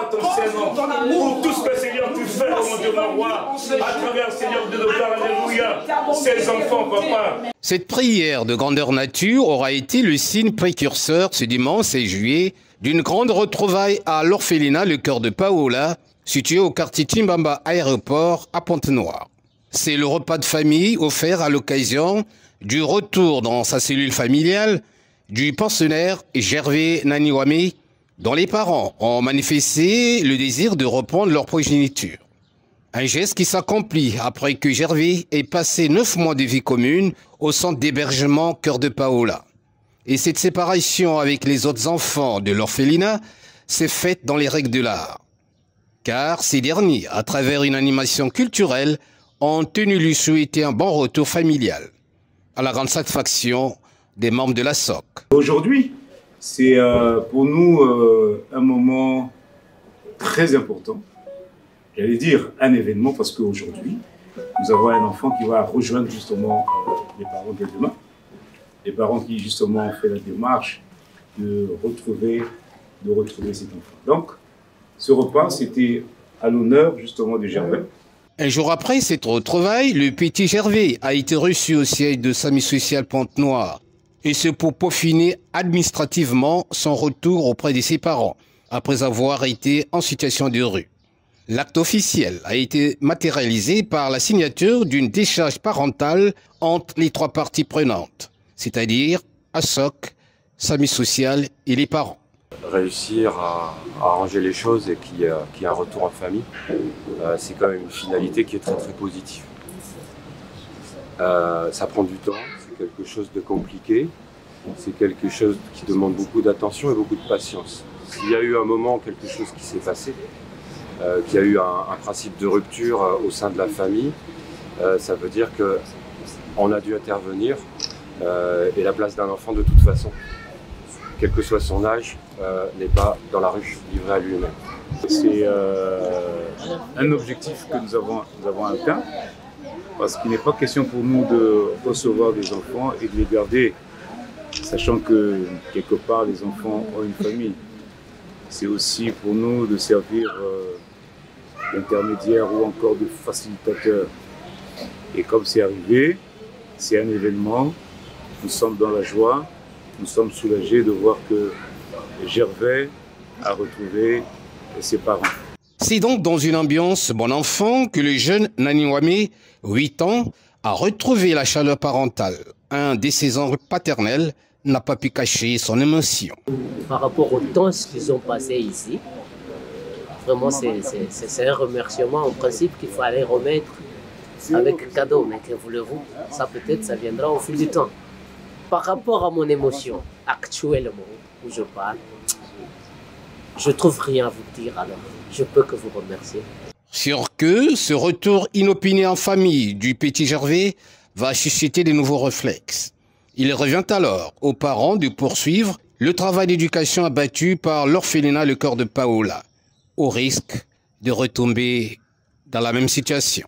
gloire ton serment. Pour tout ce que Seigneur tu fais au nom de mon roi, à travers Seigneur de notre Père, alléluia, ces enfants, papa. Cette prière de grandeur nature aura été le signe précurseur ce dimanche 16 juillet d'une grande retrouvaille à l'orphelinat Le Cœur de Paola, situé au quartier Timbamba Aéroport à Pointe-Noire. C'est le repas de famille offert à l'occasion du retour dans sa cellule familiale du pensionnaire Gervais Naniwame, dont les parents ont manifesté le désir de reprendre leur progéniture. Un geste qui s'accomplit après que Gervais ait passé 9 mois de vie commune au centre d'hébergement Cœur de Paola. Et cette séparation avec les autres enfants de l'orphelinat s'est faite dans les règles de l'art. Car ces derniers, à travers une animation culturelle, ont tenu lui souhaiter un bon retour familial, à la grande satisfaction des membres de la SOC. Aujourd'hui, c'est pour nous un moment très important. J'allais dire un événement parce qu'aujourd'hui, nous avons un enfant qui va rejoindre justement les parents dès demain. Les parents qui justement ont fait la démarche de retrouver cet enfant. Donc, ce repas, c'était à l'honneur justement de Gervais. Un jour après cette retrouvaille, le petit Gervais a été reçu au siège de SAMU Social Pointe-Noire. Et ce pour peaufiner administrativement son retour auprès de ses parents, après avoir été en situation de rue. L'acte officiel a été matérialisé par la signature d'une décharge parentale entre les 3 parties prenantes, c'est-à-dire ASOC, SAMU Social et les parents. Réussir à arranger les choses et qu'il y ait un retour en famille, c'est quand même une finalité qui est très très positive. Ça prend du temps, c'est quelque chose de compliqué, c'est quelque chose qui demande beaucoup d'attention et beaucoup de patience. S'il y a eu un moment, quelque chose qui s'est passé, qu'il y a eu un principe de rupture au sein de la famille, ça veut dire qu'on a dû intervenir et la place d'un enfant de toute façon, quel que soit son âge, n'est pas dans la rue, livré à lui-même. C'est un objectif que nous avons atteint, parce qu'il n'est pas question pour nous de recevoir des enfants et de les garder, sachant que quelque part les enfants ont une famille. C'est aussi pour nous de servir d'intermédiaire ou encore de facilitateur. Et comme c'est arrivé, c'est un événement, nous sommes dans la joie, nous sommes soulagés de voir que Gervais a retrouvé ses parents. C'est donc dans une ambiance bon enfant que le jeune Naniwame, 8 ans, a retrouvé la chaleur parentale. Un de ses oncles paternels n'a pas pu cacher son émotion. Par rapport au temps qu'ils ont passé ici, vraiment c'est un remerciement en principe qu'il fallait remettre avec cadeau. Mais que voulez-vous, ça peut-être ça viendra au fil du temps. Par rapport à mon émotion, actuellement, où je parle, je trouve rien à vous dire, alors je peux que vous remercier. Sûr que ce retour inopiné en famille du petit Gervais va susciter de nouveaux réflexes. Il revient alors aux parents de poursuivre le travail d'éducation abattu par l'orphelinat Le Cœur de Paola, au risque de retomber dans la même situation.